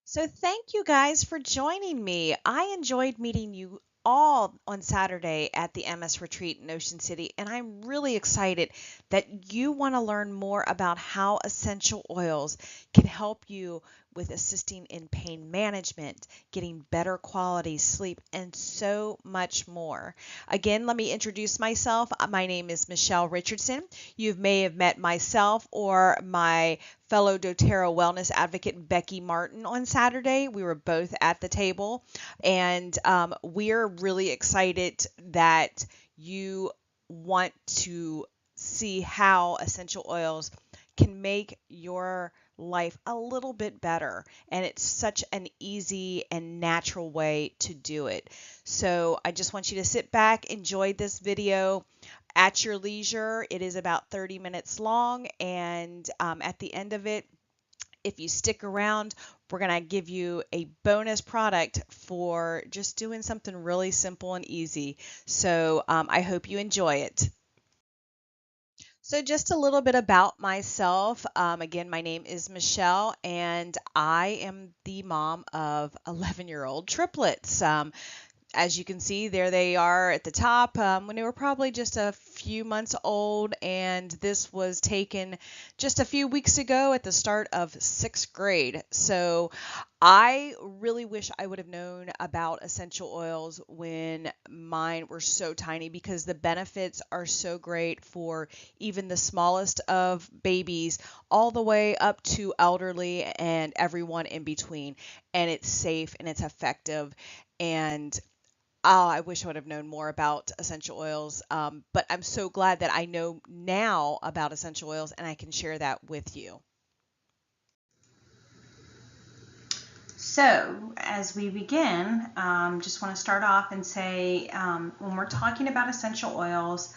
So thank you guys for joining me. I enjoyed meeting you all on Saturday at the MS Retreat in Ocean City, and I'm really excited that you want to learn more about how essential oils can help you with assisting in pain management, getting better quality sleep, and so much more. Again, let me introduce myself. My name is Michelle Richardson. You may have met myself or my fellow doTERRA wellness advocate Becky Martin on Saturday. We were both at the table, and we're really excited that you want to see how essential oils can make your life a little bit better. And it's such an easy and natural way to do it. So I just want you to sit back, enjoy this video at your leisure. It is about 30 minutes long, and at the end of it, if you stick around, we're going to give you a bonus product for just doing something really simple and easy. So I hope you enjoy it. So, just a little bit about myself. Again, my name is Michelle, and I am the mom of 11-year-old triplets. As you can see, there they are at the top when they were probably just a few months old, and this was taken just a few weeks ago at the start of sixth grade. So I really wish I would have known about essential oils when mine were so tiny, because the benefits are so great for even the smallest of babies all the way up to elderly and everyone in between. And it's safe and it's effective. And oh, I wish I would have known more about essential oils, but I'm so glad that I know now about essential oils and I can share that with you. So, as we begin, just want to start off and say when we're talking about essential oils,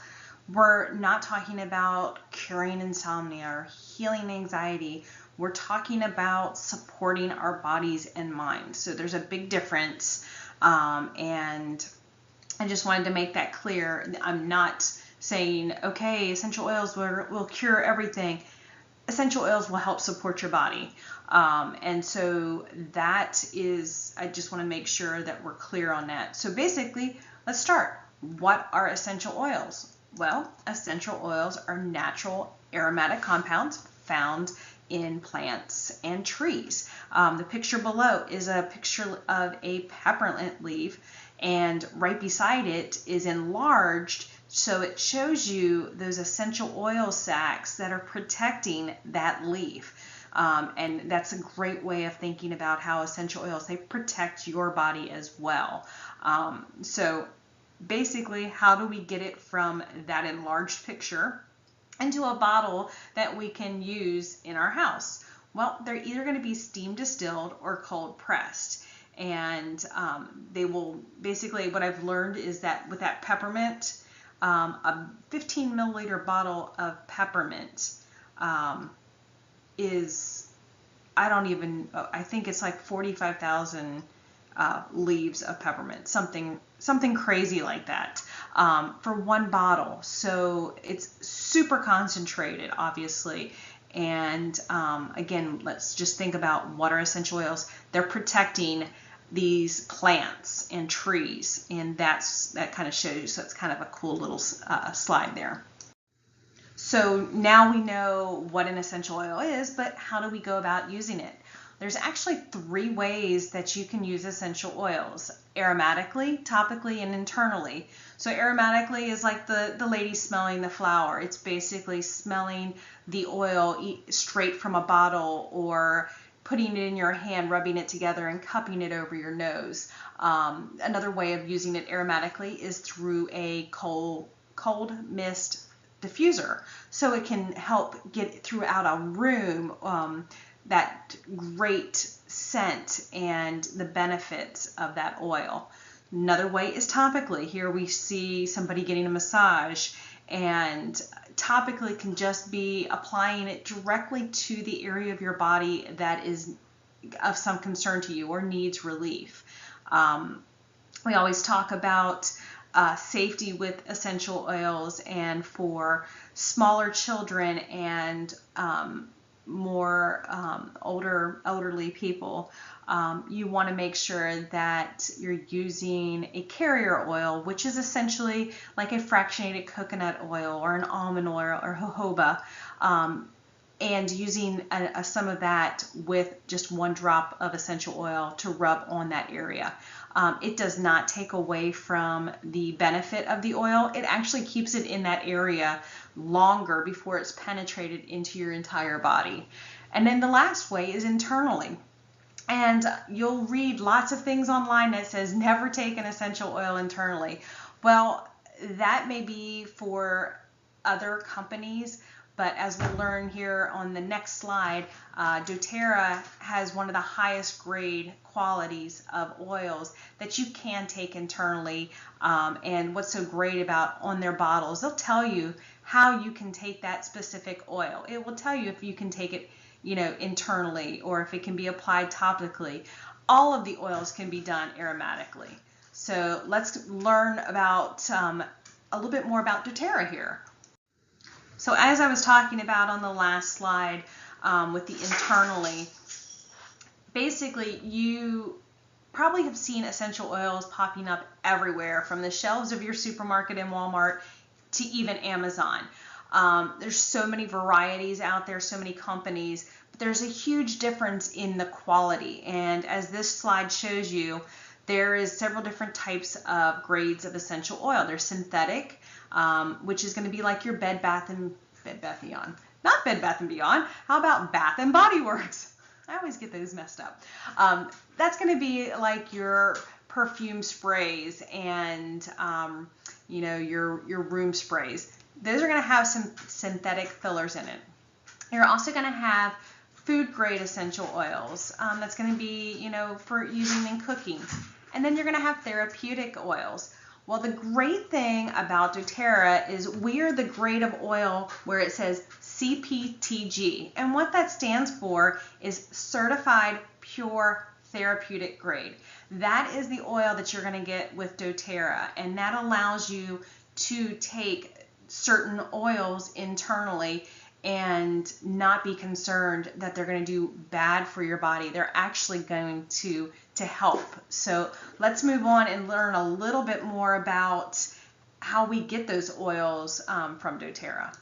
we're not talking about curing insomnia or healing anxiety. We're talking about supporting our bodies and minds. So, there's a big difference. And I just wanted to make that clear. I'm not saying, okay, essential oils will cure everything. Essential oils will help support your body. And so that is, I just want to make sure that we're clear on that. So basically, let's start. What are essential oils? Well, essential oils are natural aromatic compounds found in plants and trees. The picture below is a picture of a peppermint leaf, and right beside it is enlarged, so it shows you those essential oil sacs that are protecting that leaf. And that's a great way of thinking about how essential oils, they protect your body as well. So basically, how do we get it from that enlarged picture into a bottle that we can use in our house? Well, they're either going to be steam distilled or cold pressed. And they will basically, what I've learned is that with that peppermint, a 15 milliliter bottle of peppermint is, I don't even, I think it's like 45,000 leaves of peppermint, something crazy like that, for one bottle. So it's super concentrated, obviously. And again, let's just think about what are essential oils. They're protecting these plants and trees, and that kind of shows you. So it's kind of a cool little slide there. So now we know what an essential oil is, but how do we go about using it? There's actually three ways that you can use essential oils: aromatically, topically, and internally. So aromatically is like the lady smelling the flower. It's basically smelling the oil straight from a bottle, or putting it in your hand, rubbing it together, and cupping it over your nose. Another way of using it aromatically is through a cold mist diffuser. So it can help get throughout a room that great scent and the benefits of that oil. Another way is topically. Here we see somebody getting a massage, and topically can just be applying it directly to the area of your body that is of some concern to you or needs relief. We always talk about safety with essential oils, and for smaller children and more elderly people, you want to make sure that you're using a carrier oil, which is essentially like a fractionated coconut oil or an almond oil or jojoba, and using some of that with just 1 drop of essential oil to rub on that area. It does not take away from the benefit of the oil. It actually keeps it in that area longer before it's penetrated into your entire body. And then the last way is internally. And you'll read lots of things online that says never take an essential oil internally. Well, that may be for other companies, but as we'll learn here on the next slide, doTERRA has one of the highest grade qualities of oils that you can take internally. And what's so great about on their bottles, they'll tell you how you can take that specific oil. It will tell you if you can take it, internally, or if it can be applied topically. All of the oils can be done aromatically. So let's learn about a little bit more about doTERRA here. So as I was talking about on the last slide with the internally, basically you probably have seen essential oils popping up everywhere, from the shelves of your supermarket and Walmart to even Amazon. There's so many varieties out there, so many companies, but there's a huge difference in the quality. And as this slide shows you, there is several different types of grades of essential oil. There's synthetic, which is going to be like your Bed Bath Beyond. Not Bed Bath & Beyond. How about Bath & Body Works? I always get those messed up. That's going to be like your perfume sprays and your room sprays. Those are going to have some synthetic fillers in it. You're also going to have food grade essential oils. That's going to be for using in cooking. And then you're going to have therapeutic oils. Well, the great thing about doTERRA is we are the grade of oil where it says CPTG. And what that stands for is Certified Pure Therapeutic Grade. That is the oil that you're going to get with doTERRA. And that allows you to take certain oils internally and not be concerned that they're going to do bad for your body. They're actually going to help. So let's move on and learn a little bit more about how we get those oils from doTERRA.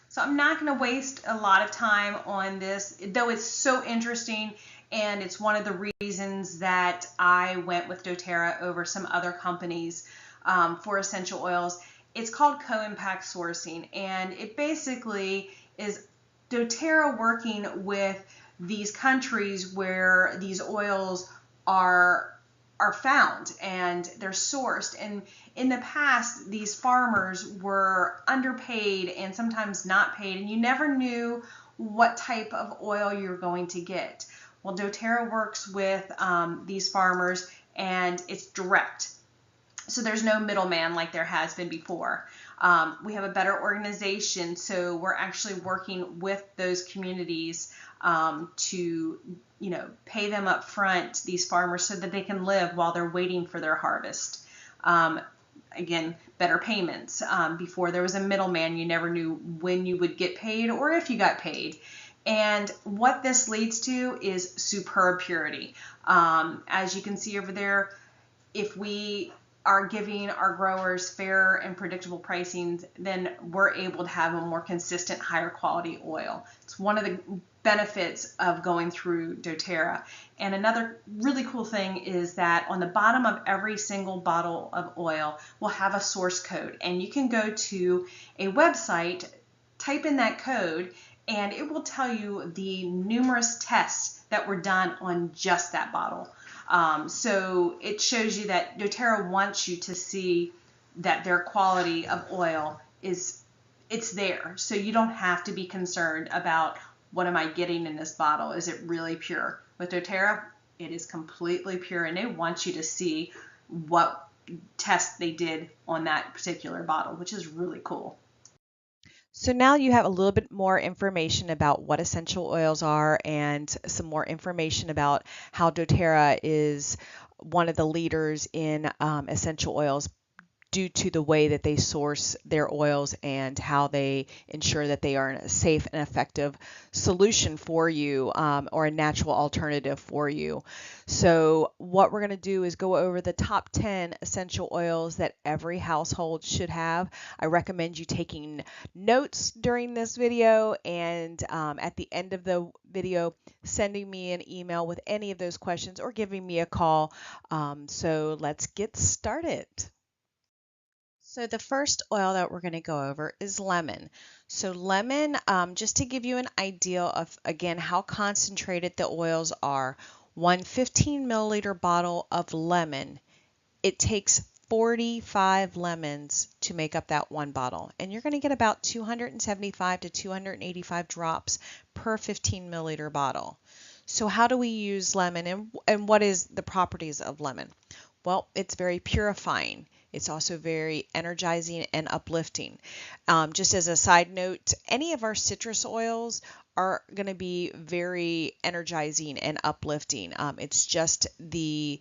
So I'm not going to waste a lot of time on this, though it's so interesting, and it's one of the reasons that I went with doTERRA over some other companies for essential oils. It's called co-impact sourcing, and it basically is doTERRA working with these countries where these oils are found and they're sourced. And in the past, these farmers were underpaid and sometimes not paid, and you never knew what type of oil you're going to get. Well, doTERRA works with these farmers, and it's direct. So there's no middleman like there has been before. We have a better organization, so we're actually working with those communities to pay them up front, these farmers, so that they can live while they're waiting for their harvest. Again, better payments. Before there was a middleman, you never knew when you would get paid or if you got paid. And what this leads to is superb purity. As you can see over there, if we are giving our growers fair and predictable pricing, then we're able to have a more consistent, higher quality oil. It's one of the benefits of going through doTERRA. And another really cool thing is that on the bottom of every single bottle of oil will have a source code, and you can go to a website, type in that code, and it will tell you the numerous tests that were done on just that bottle. So it shows you that doTERRA wants you to see that their quality of oil it's there. So you don't have to be concerned about, what am I getting in this bottle? Is it really pure? With doTERRA, it is completely pure, and they want you to see what test they did on that particular bottle, which is really cool. So now you have a little bit more information about what essential oils are and some more information about how doTERRA is one of the leaders in essential oils. due to the way that they source their oils and how they ensure that they are a safe and effective solution for you, or a natural alternative for you. So what we're going to do is go over the top 10 essential oils that every household should have. I recommend you taking notes during this video, and at the end of the video, sending me an email with any of those questions or giving me a call. So let's get started. So the first oil that we're going to go over is lemon. So lemon, just to give you an idea of, again, how concentrated the oils are, one 15 milliliter bottle of lemon, it takes 45 lemons to make up that one bottle. And you're going to get about 275 to 285 drops per 15 milliliter bottle. So how do we use lemon, and what is the properties of lemon? Well, it's very purifying. It's also very energizing and uplifting. Just as a side note, any of our citrus oils are going to be very energizing and uplifting. It's just the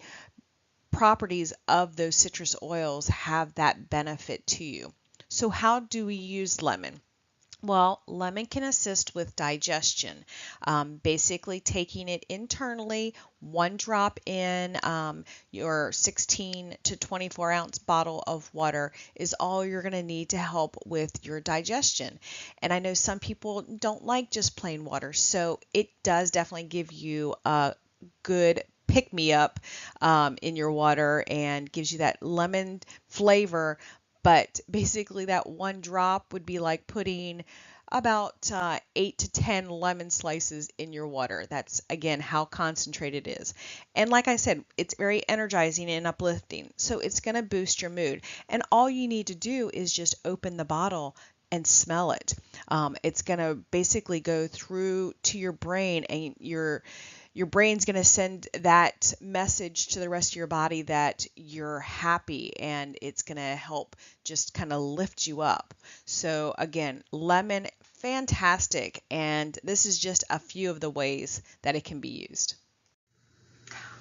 properties of those citrus oils have that benefit to you. So how do we use lemon? Well, lemon can assist with digestion. Basically taking it internally, one drop in your 16 to 24 ounce bottle of water is all you're going to need to help with your digestion. And I know some people don't like just plain water, so it does definitely give you a good pick me up in your water and gives you that lemon flavor. But basically that one drop would be like putting about 8 to 10 lemon slices in your water. That's, again, how concentrated it is. And like I said, it's very energizing and uplifting. So it's going to boost your mood. And all you need to do is just open the bottle and smell it. It's going to basically go through to your brain, and your brain's going to send that message to the rest of your body that you're happy, and it's going to help just kind of lift you up. So again, lemon, fantastic. And this is just a few of the ways that it can be used.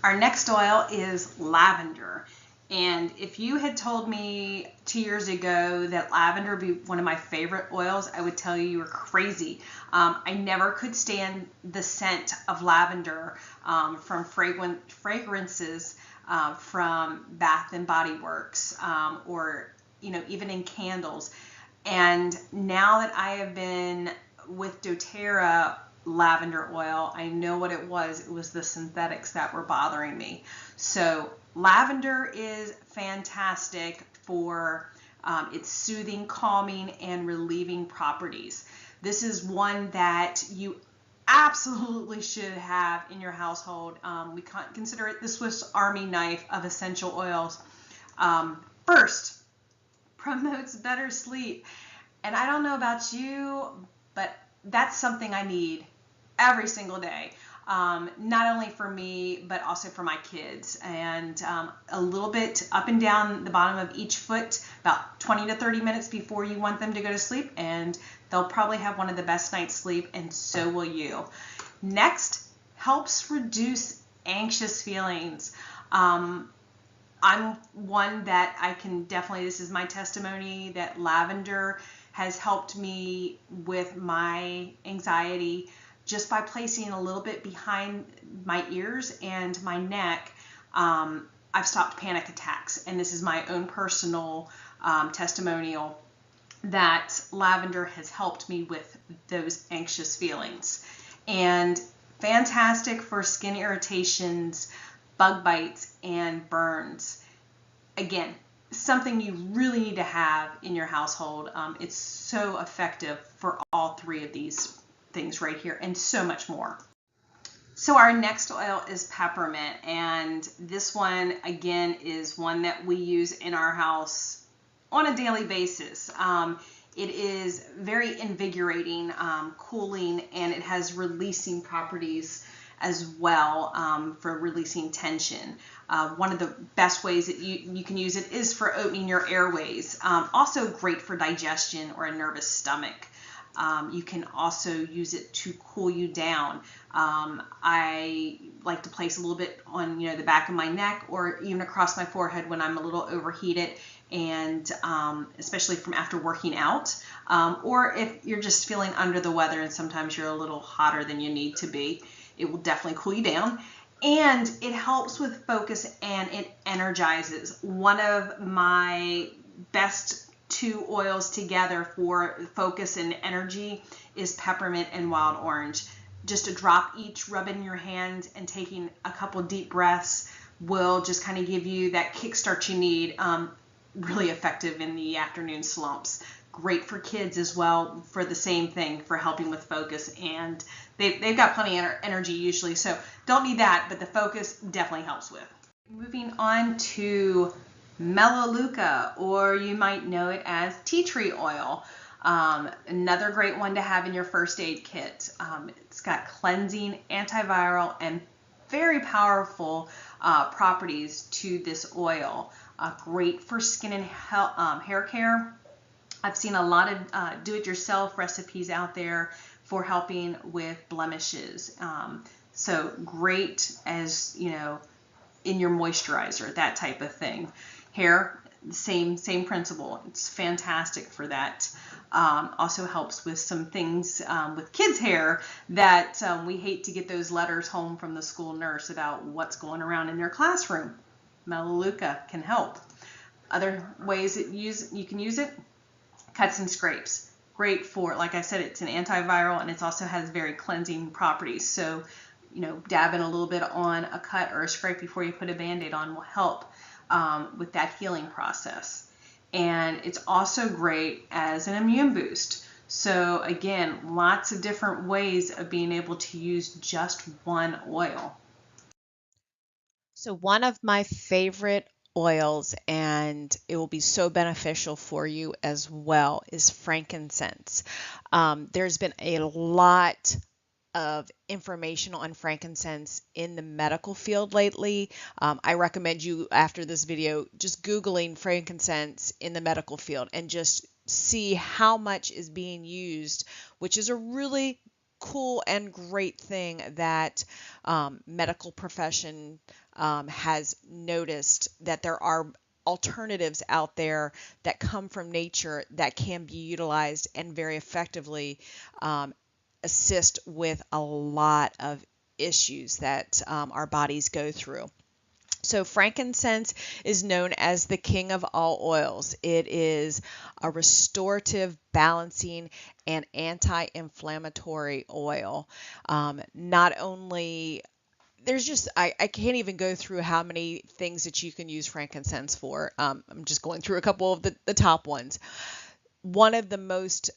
Our next oil is lavender. And if you had told me 2 years ago that lavender would be one of my favorite oils, I would tell you were crazy. I never could stand the scent of lavender from fragrances from Bath and Body Works, or even in candles. And now that I have been with doTERRA lavender oil, I know what it was. It was the synthetics that were bothering me. So lavender is fantastic for its soothing, calming, and relieving properties. This is one that you absolutely should have in your household. We consider it the Swiss Army knife of essential oils. First, promotes better sleep. And I don't know about you, but that's something I need every single day. Not only for me, but also for my kids. And a little bit up and down the bottom of each foot, about 20 to 30 minutes before you want them to go to sleep, and they'll probably have one of the best night's sleep, and so will you. Next, helps reduce anxious feelings. I'm one that I can definitely, this is my testimony, that lavender has helped me with my anxiety just by placing a little bit behind my ears and my neck. I've stopped panic attacks, and this is my own personal testimonial that lavender has helped me with those anxious feelings. And fantastic for skin irritations, bug bites, and burns. Again, something you really need to have in your household. It's so effective for all three of these things right here, and so much more. So our next oil is peppermint, and this one again is one that we use in our house on a daily basis. It is very invigorating, cooling, and it has releasing properties as well, for releasing tension. One of the best ways that you can use it is for opening your airways. Also great for digestion or a nervous stomach. You can also use it to cool you down. I like to place a little bit on, the back of my neck or even across my forehead when I'm a little overheated, and especially from after working out, or if you're just feeling under the weather and sometimes you're a little hotter than you need to be. It will definitely cool you down. And it helps with focus and it energizes. One of my best two oils together for focus and energy is peppermint and wild orange. Just a drop each, rub it in your hand, and taking a couple deep breaths will just kind of give you that kickstart you need. Really effective in the afternoon slumps. Great for kids as well for the same thing, for helping with focus, and they've got plenty of energy usually, so don't need that, but the focus definitely helps with. Moving on to Melaleuca, or you might know it as tea tree oil. Another great one to have in your first aid kit. It's got cleansing, antiviral, and very powerful properties to this oil. Great for skin and hair care. I've seen a lot of do-it-yourself recipes out there for helping with blemishes. So great as, in your moisturizer, that type of thing. Hair, same principle. It's fantastic for that. Also helps with some things with kids' hair that we hate to get those letters home from the school nurse about what's going around in their classroom. Melaleuca can help. Other ways that you can use it, cuts and scrapes. Great for, like I said, it's an antiviral and it also has very cleansing properties. So, dabbing a little bit on a cut or a scrape before you put a Band-Aid on will help with that healing process. And it's also great as an immune boost. So again, lots of different ways of being able to use just one oil. So one of my favorite oils, and it will be so beneficial for you as well, is frankincense. There's been a lot of information on frankincense in the medical field lately. I recommend you, after this video, just Googling frankincense in the medical field and just see how much is being used, which is a really cool and great thing that medical profession has noticed, that there are alternatives out there that come from nature that can be utilized and very effectively assist with a lot of issues that our bodies go through. So frankincense is known as the king of all oils. It is a restorative, balancing, and anti-inflammatory oil. Not only there's just I can't even go through how many things that you can use frankincense for. I'm just going through a couple of the top ones. One of the most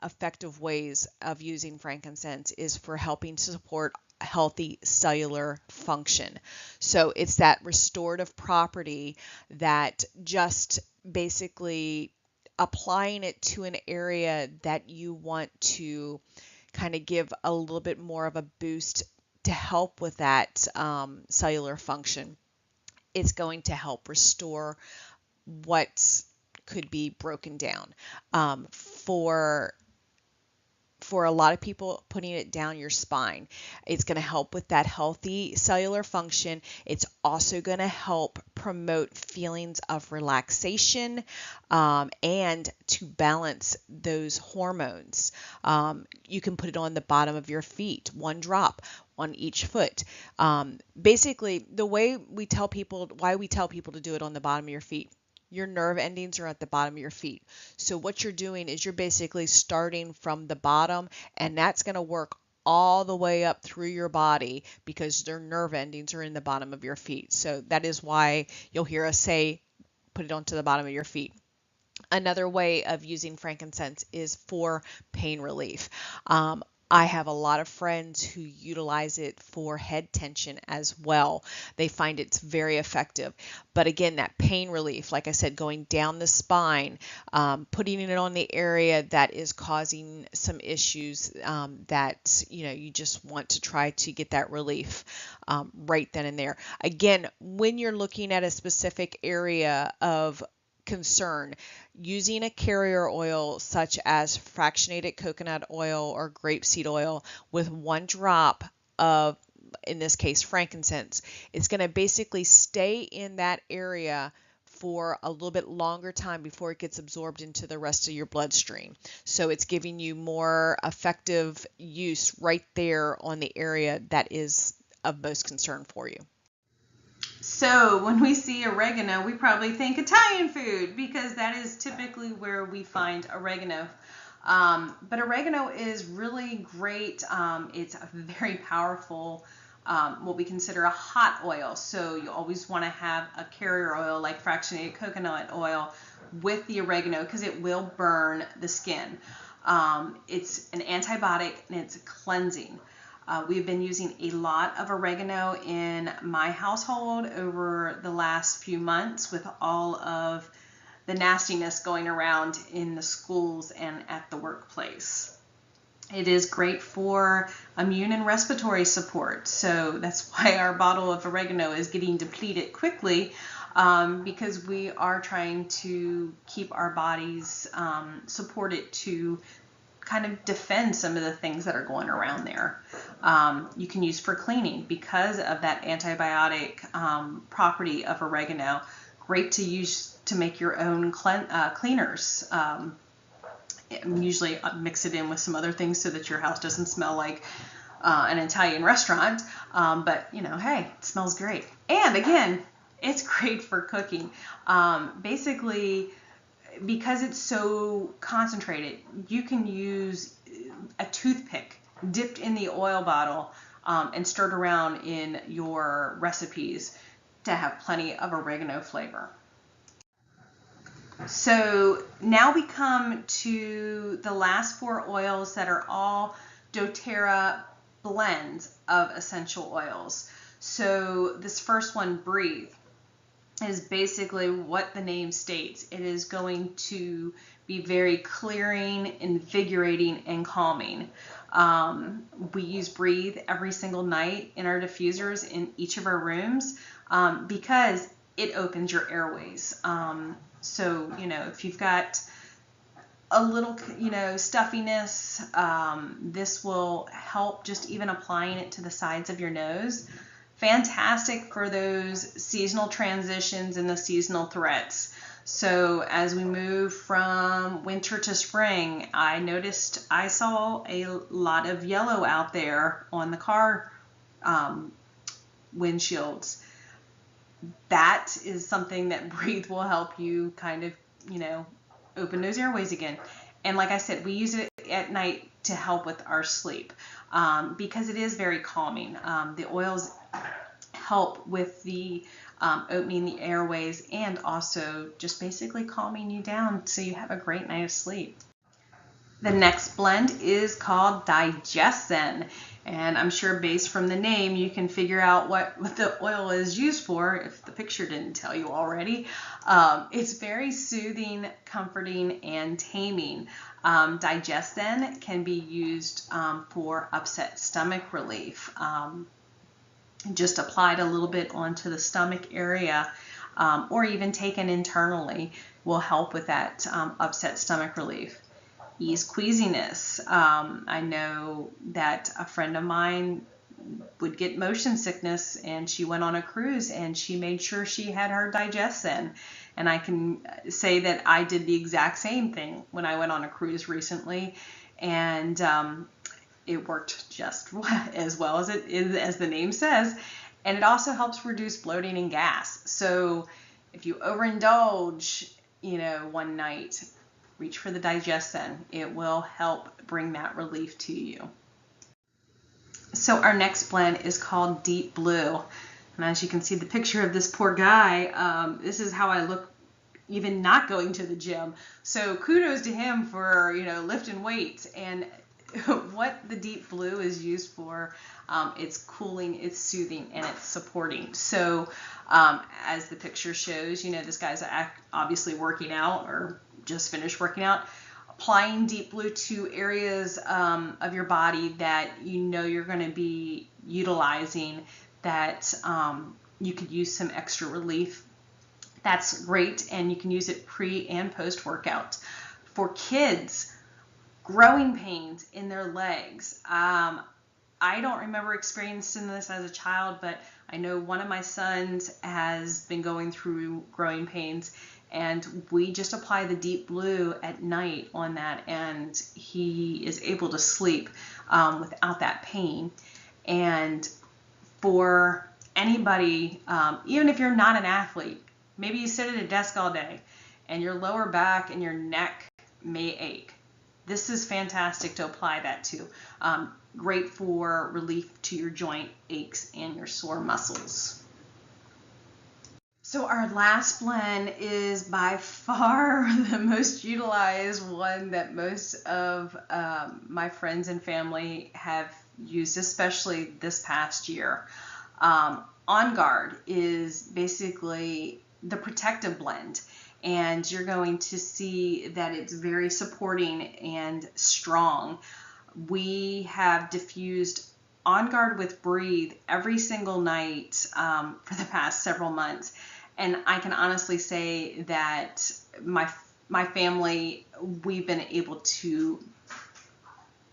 effective ways of using frankincense is for helping to support healthy cellular function. So it's that restorative property that just basically applying it to an area that you want to kind of give a little bit more of a boost to help with that cellular function. It's going to help restore what could be broken down. For a lot of people, putting it down your spine, it's going to help with that healthy cellular function. It's also going to help promote feelings of relaxation and to balance those hormones. You can put it on the bottom of your feet, one drop on each foot. Basically, the way we tell people, why we tell people to do it on the bottom of your feet, your nerve endings are at the bottom of your feet. So what you're doing is you're basically starting from the bottom, and that's going to work all the way up through your body because their nerve endings are in the bottom of your feet. So that is why you'll hear us say, put it onto the bottom of your feet. Another way of using frankincense is for pain relief. I have a lot of friends who utilize it for head tension as well. They find it's very effective. But again, that pain relief, like I said, going down the spine, putting it on the area that is causing some issues that you just want to try to get that relief right then and there. Again, when you're looking at a specific area of concern. Using a carrier oil such as fractionated coconut oil or grapeseed oil with 1 drop of, in this case, frankincense, it's going to basically stay in that area for a little bit longer time before it gets absorbed into the rest of your bloodstream. So it's giving you more effective use right there on the area that is of most concern for you. So when we see oregano, we probably think Italian food because that is typically where we find oregano. But oregano is really great. It's a very powerful, what we consider a hot oil. So you always want to have a carrier oil like fractionated coconut oil with the oregano because it will burn the skin. It's an antibiotic and it's cleansing. We've been using a lot of oregano in my household over the last few months with all of the nastiness going around in the schools and at the workplace. It is great for immune and respiratory support, so that's why our bottle of oregano is getting depleted quickly, because we are trying to keep our bodies supported to kind of defend some of the things that are going around there. You can use for cleaning because of that antibiotic property of oregano. Great to use to make your own cleaners. Usually mix it in with some other things so that your house doesn't smell like an Italian restaurant. But hey, it smells great. And again, it's great for cooking. Basically, because it's so concentrated, you can use a toothpick dipped in the oil bottle and stirred around in your recipes to have plenty of oregano flavor. So now we come to the last 4 oils that are all doTERRA blends of essential oils. So this first one, Breathe, is basically what the name states. It is going to be very clearing, invigorating, and calming. We use Breathe every single night in our diffusers in each of our rooms because it opens your airways. So, if you've got a little, stuffiness, this will help just even applying it to the sides of your nose. Fantastic for those seasonal transitions and the seasonal threats. So as we move from winter to spring, I noticed I saw a lot of yellow out there on the car windshields. That is something that Breathe will help you kind of, open those airways again. And like I said, we use it at night to help with our sleep because it is very calming. The oils help with the opening the airways and also just basically calming you down so you have a great night of sleep. The next blend is called Digestin, and I'm sure based from the name you can figure out what the oil is used for if the picture didn't tell you already. It's very soothing, comforting, and taming. Digestin can be used for upset stomach relief. Just applied a little bit onto the stomach area or even taken internally will help with that upset stomach relief. Ease queasiness. I know that a friend of mine would get motion sickness and she went on a cruise and she made sure she had her Digestin. And I can say that I did the exact same thing when I went on a cruise recently, and it worked just as well as it is, as the name says, and it also helps reduce bloating and gas. So if you overindulge, one night, reach for the Digestin. It will help bring that relief to you. So our next blend is called Deep Blue, and as you can see the picture of this poor guy, this is how I look even not going to the gym. So kudos to him for lifting weights. And what the Deep Blue is used for, it's cooling, it's soothing, and it's supporting. So as the picture shows, this guy's obviously working out or just finished working out. Applying Deep Blue to areas of your body that you're going to be utilizing, that you could use some extra relief That's great, and you can use it pre and post workout. For kids, growing pains in their legs. I don't remember experiencing this as a child, but I know one of my sons has been going through growing pains, and we just apply the Deep Blue at night on that, and he is able to sleep without that pain. And for anybody, even if you're not an athlete, maybe you sit at a desk all day and your lower back and your neck may ache. This is fantastic to apply that to. Great for relief to your joint aches and your sore muscles. So our last blend is by far the most utilized one that most of my friends and family have used, especially this past year. On Guard is basically the protective blend, and you're going to see that it's very supporting and strong. We have diffused On Guard with Breathe every single night for the past several months, and I can honestly say that my family, we've been able to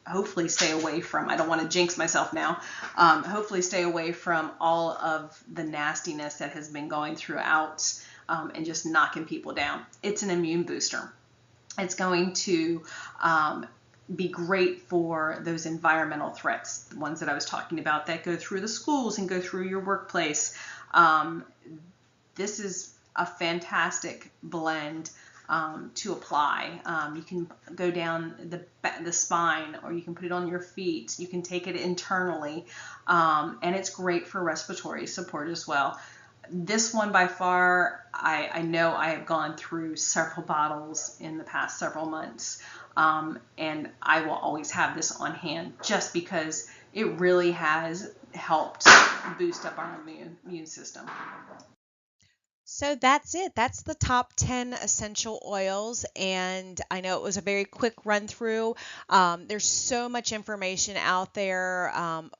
hopefully stay away from, I don't want to jinx myself now, hopefully stay away from all of the nastiness that has been going throughout and just knocking people down. It's an immune booster. It's going to be great for those environmental threats, the ones that I was talking about that go through the schools and go through your workplace. This is a fantastic blend to apply. You can go down the spine, or you can put it on your feet. You can take it internally, and it's great for respiratory support as well. This one by far, I know I have gone through several bottles in the past several months, and I will always have this on hand just because it really has helped boost up our immune system. So that's it. That's the top 10 essential oils. And I know it was a very quick run through. There's so much information out there on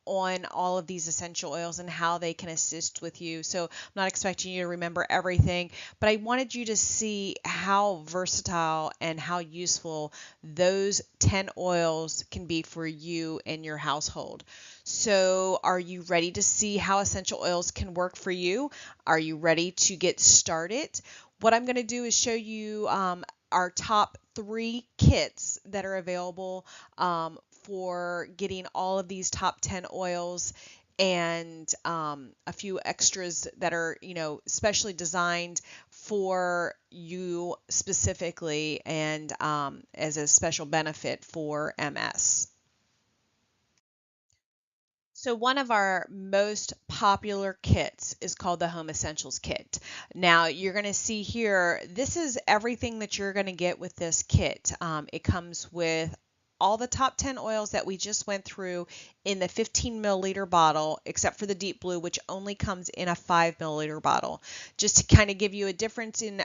all of these essential oils and how they can assist with you. So I'm not expecting you to remember everything, but I wanted you to see how versatile and how useful those 10 oils can be for you and your household. So, are you ready to see how essential oils can work for you? Are you ready to get started? What I'm going to do is show you our top 3 kits that are available for getting all of these top 10 oils, and a few extras that are, specially designed for you specifically, and as a special benefit for MS. So one of our most popular kits is called the Home Essentials Kit. Now you're going to see here, this is everything that you're going to get with this kit. It comes with all the top 10 oils that we just went through in the 15 milliliter bottle, except for the Deep Blue, which only comes in a 5 milliliter bottle. Just to kind of give you a difference in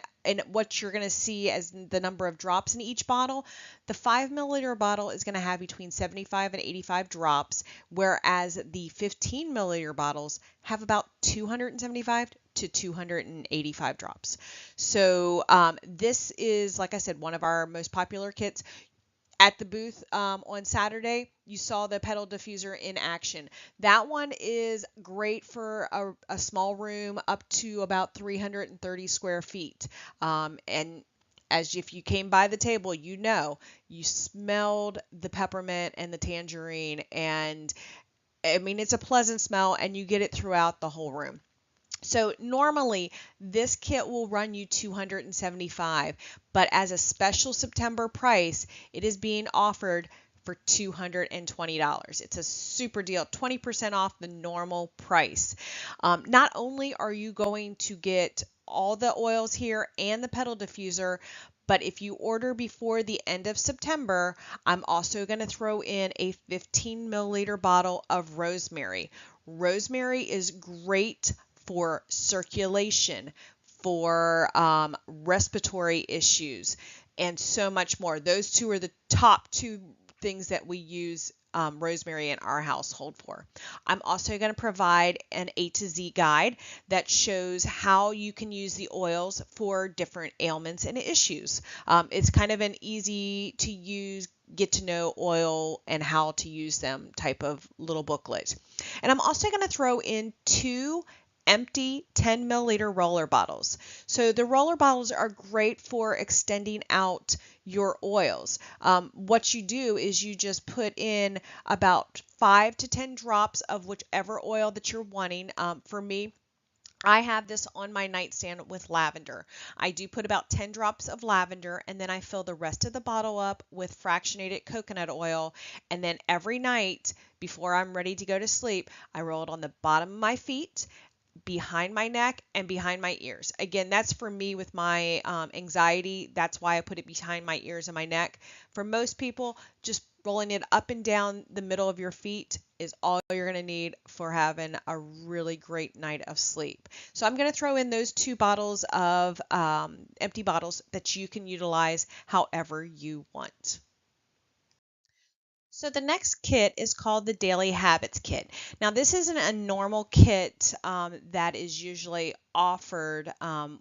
what you're going to see as the number of drops in each bottle, the 5 milliliter bottle is going to have between 75 and 85 drops, whereas the 15 milliliter bottles have about 275 to 285 drops. So this is, like I said, one of our most popular kits. At the booth on Saturday, you saw the pedal diffuser in action. That one is great for a small room up to about 330 square feet. And as if you came by the table, you smelled the peppermint and the tangerine. And I mean, it's a pleasant smell, and you get it throughout the whole room. So normally this kit will run you $275, but as a special September price, it is being offered for $220. It's a super deal, 20% off the normal price. Not only are you going to get all the oils here and the pedal diffuser, but if you order before the end of September, I'm also going to throw in a 15 milliliter bottle of rosemary. Rosemary is great for circulation, for respiratory issues, and so much more. Those two are the top 2 things that we use rosemary in our household for. I'm also going to provide an A to Z guide that shows how you can use the oils for different ailments and issues. It's kind of an easy to use, get to know oil and how to use them type of little booklet. And I'm also going to throw in 2 empty 10 milliliter roller bottles. So the roller bottles are great for extending out your oils. What you do is you just put in about 5 to 10 drops of whichever oil that you're wanting. For me, I have this on my nightstand with lavender. I do put about 10 drops of lavender, and then I fill the rest of the bottle up with fractionated coconut oil. And then every night before I'm ready to go to sleep, I roll it on the bottom of my feet, behind my neck, and behind my ears. Again, that's for me with my anxiety. That's why I put it behind my ears and my neck. For most people, just rolling it up and down the middle of your feet is all you're going to need for having a really great night of sleep. So I'm going to throw in those 2 bottles of empty bottles that you can utilize however you want. So the next kit is called the Daily Habits Kit. Now this isn't a normal kit that is usually offered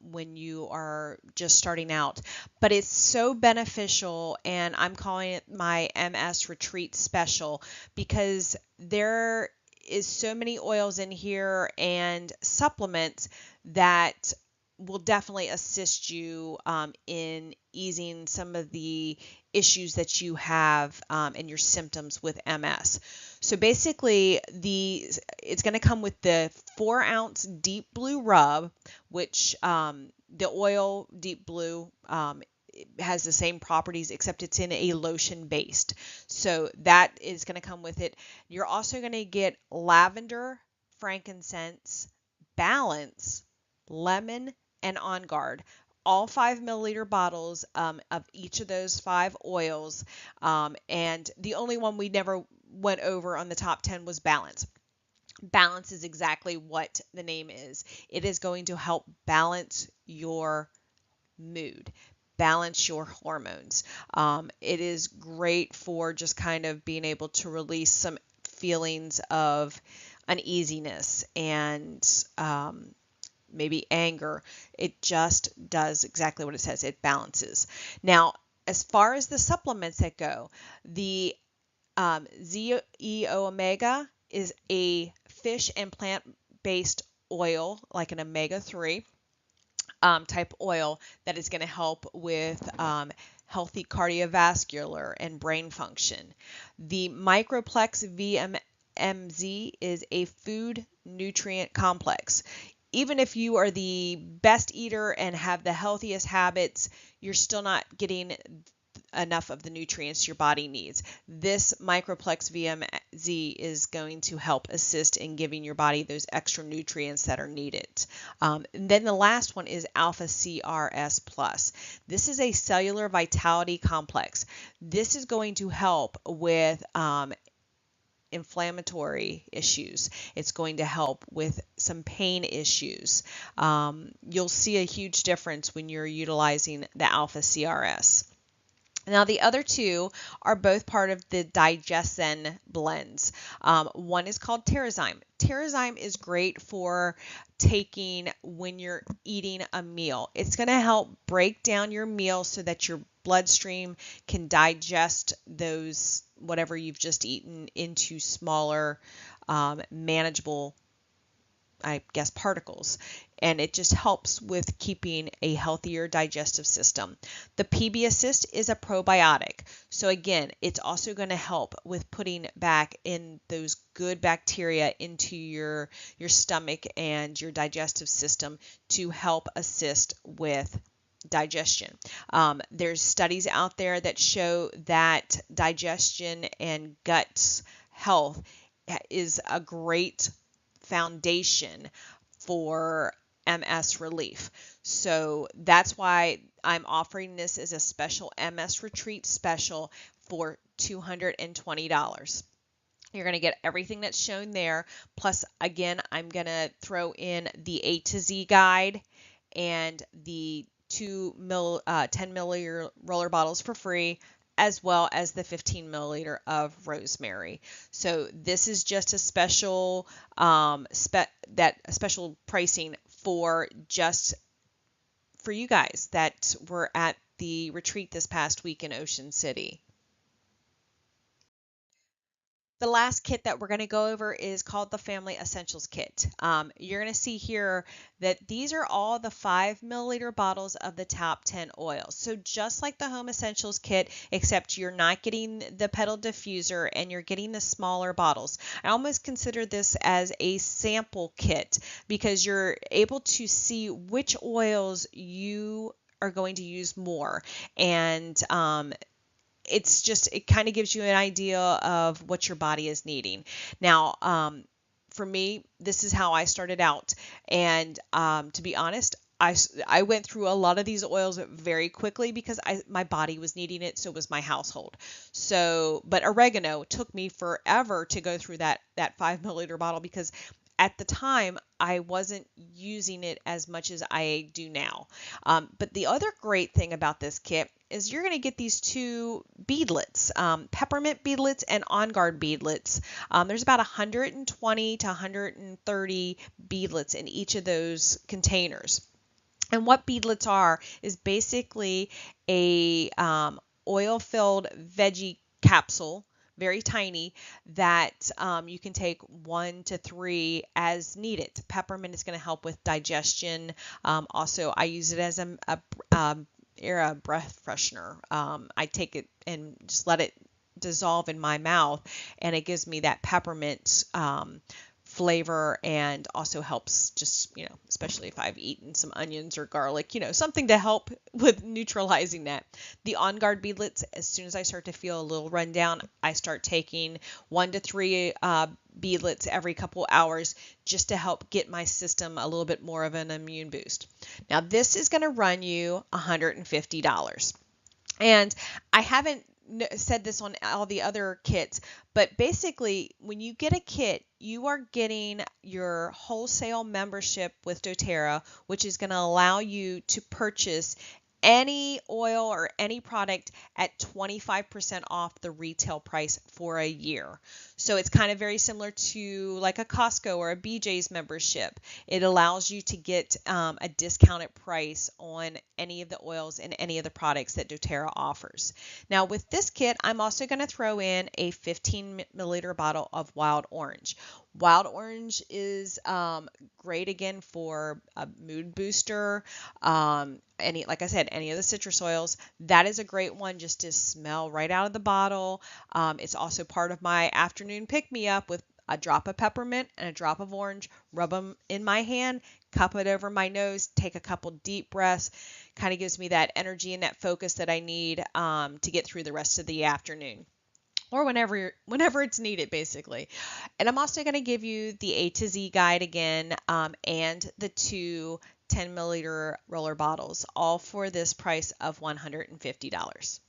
when you are just starting out, but it's so beneficial, and I'm calling it my MS Retreat Special because there is so many oils in here and supplements that will definitely assist you in easing some of the issues that you have and your symptoms with MS. So basically, it's going to come with the 4-ounce deep blue rub, which the oil deep blue has the same properties except it's in a lotion based. So that is going to come with it. You're also going to get lavender, frankincense, balance, lemon, and On Guard. All 5 milliliter bottles of each of those 5 oils. And the only one we never went over on the top 10 was balance. Balance is exactly what the name is. It is going to help balance your mood, balance your hormones. It is great for just kind of being able to release some feelings of uneasiness and maybe anger. It just does exactly what it says. It balances. Now, as far as the supplements that go, the ZEO Omega is a fish and plant-based oil, like an omega-3 type oil that is going to help with healthy cardiovascular and brain function. The Microplex VMMZ is a food nutrient complex. Even if you are the best eater and have the healthiest habits, you're still not getting enough of the nutrients your body needs. This Microplex VMZ is going to help assist in giving your body those extra nutrients that are needed. And then the last one is Alpha CRS Plus. This is a cellular vitality complex. This is going to help with inflammatory issues. It's going to help with some pain issues. You'll see a huge difference when you're utilizing the Alpha CRS. Now, the other 2 are both part of the Digesten blends. One is called Terrazyme. Terrazyme is great for taking when you're eating a meal. It's going to help break down your meal so that your bloodstream can digest those, whatever you've just eaten, into smaller, manageable, I guess, particles. And it just helps with keeping a healthier digestive system. The PB Assist is a probiotic. So again, it's also going to help with putting back in those good bacteria into your stomach and your digestive system to help assist with digestion. There's studies out there that show that digestion and gut health is a great foundation for MS relief. So that's why I'm offering this as a special MS Retreat Special for $220. You're going to get everything that's shown there. Plus, again, I'm going to throw in the A to Z guide and the 10 milliliter roller bottles for free, as well as the 15 milliliter of rosemary. So this is just a special special pricing for just for you guys that were at the retreat this past week in Ocean City. The last kit that we're going to go over is called the Family Essentials Kit. You're going to see here that these are all the 5 milliliter bottles of the top 10 oils. So just like the Home Essentials Kit, except you're not getting the petal diffuser and you're getting the smaller bottles. I almost consider this as a sample kit because you're able to see which oils you are going to use more. And it kind of gives you an idea of what your body is needing. Now, for me, this is how I started out. And to be honest, I went through a lot of these oils very quickly because my body was needing it, so was my household. So, but oregano took me forever to go through that 5 milliliter bottle because at the time I wasn't using it as much as I do now. But the other great thing about this kit is you're going to get these two beadlets, peppermint beadlets and On Guard beadlets. There's about 120 to 130 beadlets in each of those containers. And what beadlets are is basically a oil-filled veggie capsule, very tiny, that you can take 1 to 3 as needed. Peppermint is going to help with digestion. Also, I use it as a breath freshener. I take it and just let it dissolve in my mouth, and it gives me that peppermint flavor, and also helps just, especially if I've eaten some onions or garlic, something to help with neutralizing that. The On Guard beadlets, as soon as I start to feel a little run down, I start taking 1 to 3 beadlets every couple hours just to help get my system a little bit more of an immune boost. Now, this is going to run you $150. And I haven't said this on all the other kits, but basically when you get a kit, you are getting your wholesale membership with doTERRA, which is going to allow you to purchase any oil or any product at 25% off the retail price for a year. So it's kind of very similar to like a Costco or a BJ's membership. It allows you to get a discounted price on any of the oils and any of the products that doTERRA offers. Now with this kit, I'm also going to throw in a 15 milliliter bottle of wild orange. Wild orange is great again for a mood booster. Like I said, any of the citrus oils, that is a great one just to smell right out of the bottle. It's also part of my afternoon pick-me-up with a drop of peppermint and a drop of orange, rub them in my hand, cup it over my nose, take a couple deep breaths. Kind of gives me that energy and that focus that I need to get through the rest of the afternoon, or whenever it's needed, basically. And I'm also going to give you the A to Z guide again, and the 2 10 milliliter roller bottles, all for this price of $150.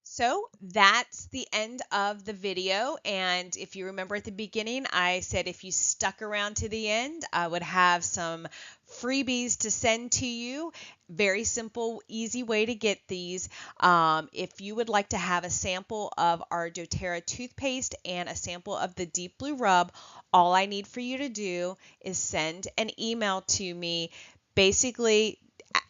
So that's the end of the video. And if you remember at the beginning, I said if you stuck around to the end, I would have some freebies to send to you. Very simple, easy way to get these. If you would like to have a sample of our doTERRA toothpaste and a sample of the Deep Blue Rub, all I need for you to do is send an email to me, basically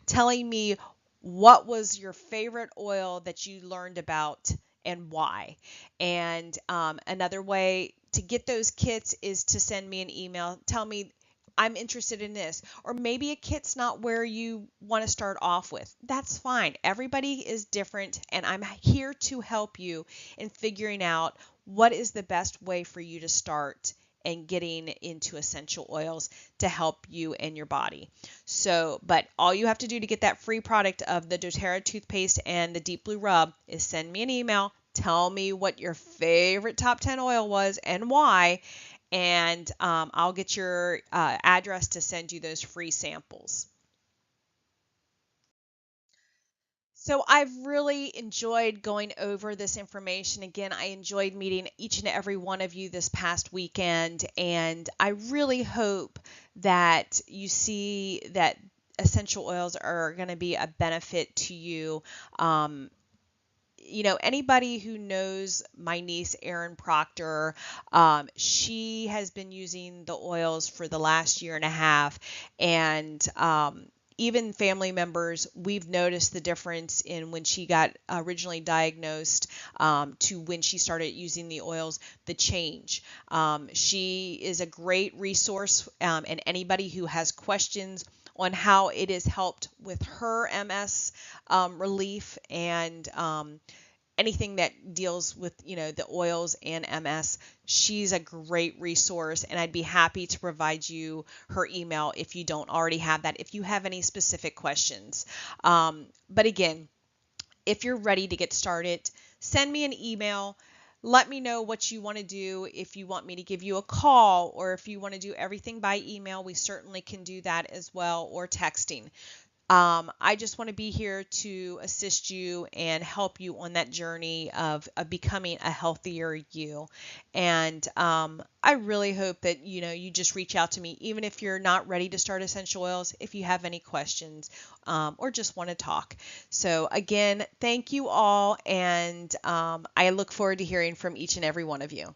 telling me what was your favorite oil that you learned about and why. And another way to get those kits is to send me an email. Tell me, I'm interested in this. Or maybe a kit's not where you want to start off with. That's fine. Everybody is different, and I'm here to help you in figuring out what is the best way for you to start and getting into essential oils to help you and your body. So, but all you have to do to get that free product of the doTERRA toothpaste and the Deep Blue Rub is send me an email, tell me what your favorite top 10 oil was and why, and I'll get your address to send you those free samples. So I've really enjoyed going over this information. Again, I enjoyed meeting each and every one of you this past weekend, and I really hope that you see that essential oils are going to be a benefit to you anybody who knows my niece, Erin Proctor, she has been using the oils for the last year and a half. And even family members, we've noticed the difference in when she got originally diagnosed to when she started using the oils, the change. She is a great resource, and anybody who has questions on how it has helped with her MS relief and anything that deals with the oils and MS, she's a great resource, and I'd be happy to provide you her email if you don't already have that, if you have any specific questions. But again, if you're ready to get started, send me an email. Let me know what you want to do. If you want me to give you a call, or if you want to do everything by email, we certainly can do that as well, or texting. I just want to be here to assist you and help you on that journey of becoming a healthier you. And I really hope that you just reach out to me, even if you're not ready to start essential oils, if you have any questions or just want to talk. So again, thank you all, and I look forward to hearing from each and every one of you.